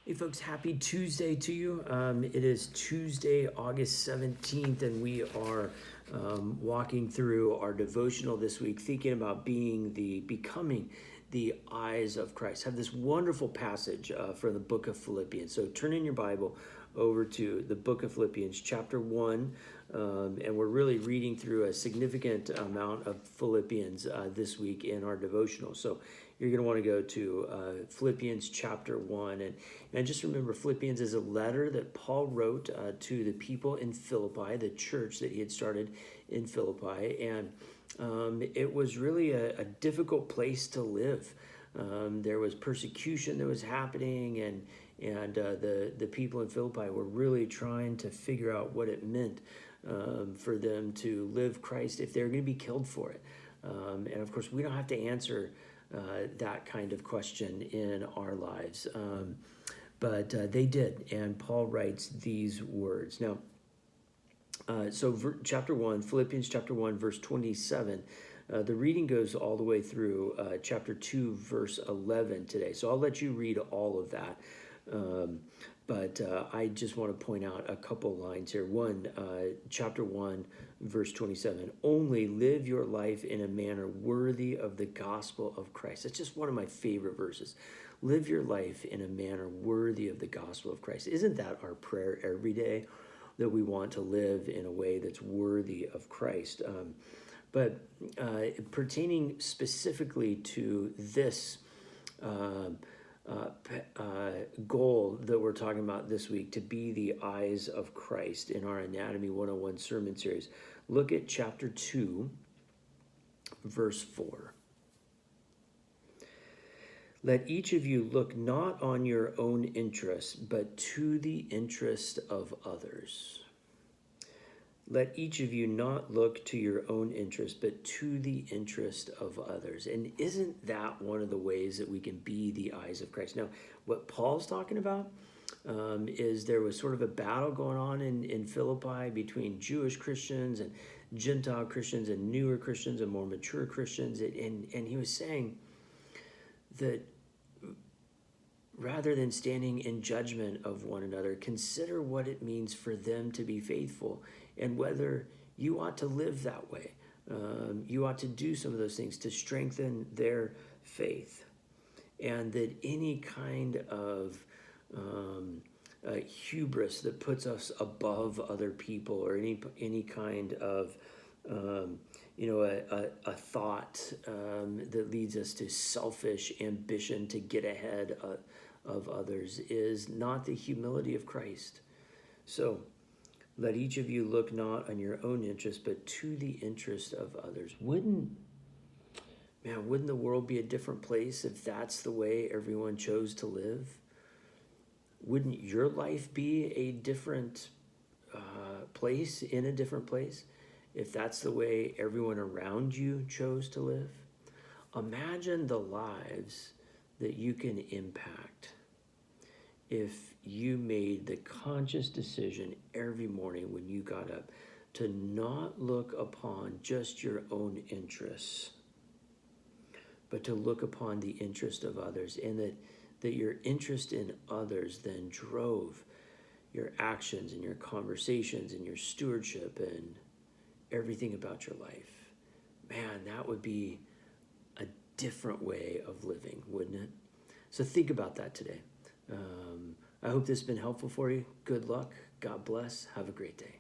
Hey folks, happy Tuesday to you. It is Tuesday, August 17th, and we are walking through our devotional this week, thinking about becoming the eyes of Christ. I have this wonderful passage from the book of Philippians. So turn in your Bible over to the book of Philippians, chapter 1, and we're really reading through a significant amount of Philippians this week in our devotional. So you're going to want to go to Philippians chapter 1. And just remember, Philippians is a letter that Paul wrote to the people in Philippi, the church that he had started in Philippi. And it was really a difficult place to live. There was persecution that was happening, and the people in Philippi were really trying to figure out what it meant for them to live Christ if they were going to be killed for it. And of course, we don't have to answer that kind of question in our lives. But they did, and Paul writes these words. Now, chapter 1, Philippians chapter 1, verse 27, the reading goes all the way through chapter 2, verse 11 today. So I'll let you read all of that. But I just want to point out a couple lines here. Chapter 1, verse 27. Only live your life in a manner worthy of the gospel of Christ. That's just one of my favorite verses. Live your life in a manner worthy of the gospel of Christ. Isn't that our prayer every day? That we want to live in a way that's worthy of Christ. But pertaining specifically to this goal that we're talking about this week, to be the eyes of Christ in our Anatomy 101 sermon series, look at chapter 2, verse 4. Let each of you look not on your own interest, but to the interest of others. Let each of you not look to your own interest, but to the interest of others. And isn't that one of the ways that we can be the eyes of Christ? Now, what Paul's talking about is there was sort of a battle going on in Philippi between Jewish Christians and Gentile Christians and newer Christians and more mature Christians. And he was saying that rather than standing in judgment of one another, consider what it means for them to be faithful and whether you ought to live that way. You ought to do some of those things to strengthen their faith. And that any kind of hubris that puts us above other people, or any kind of a thought that leads us to selfish ambition to get ahead of others is not the humility of Christ. So let each of you look not on your own interest, but to the interest of others. Wouldn't the world be a different place if that's the way everyone chose to live? Wouldn't your life be a different place, in a different place, if that's the way everyone around you chose to live? Imagine the lives that you can impact if you made the conscious decision every morning when you got up to not look upon just your own interests, but to look upon the interest of others, and that your interest in others then drove your actions and your conversations and your stewardship and everything about your life. Man, that would be a different way of living, wouldn't it? So think about that today. I hope this has been helpful for you. Good luck. God bless. Have a great day.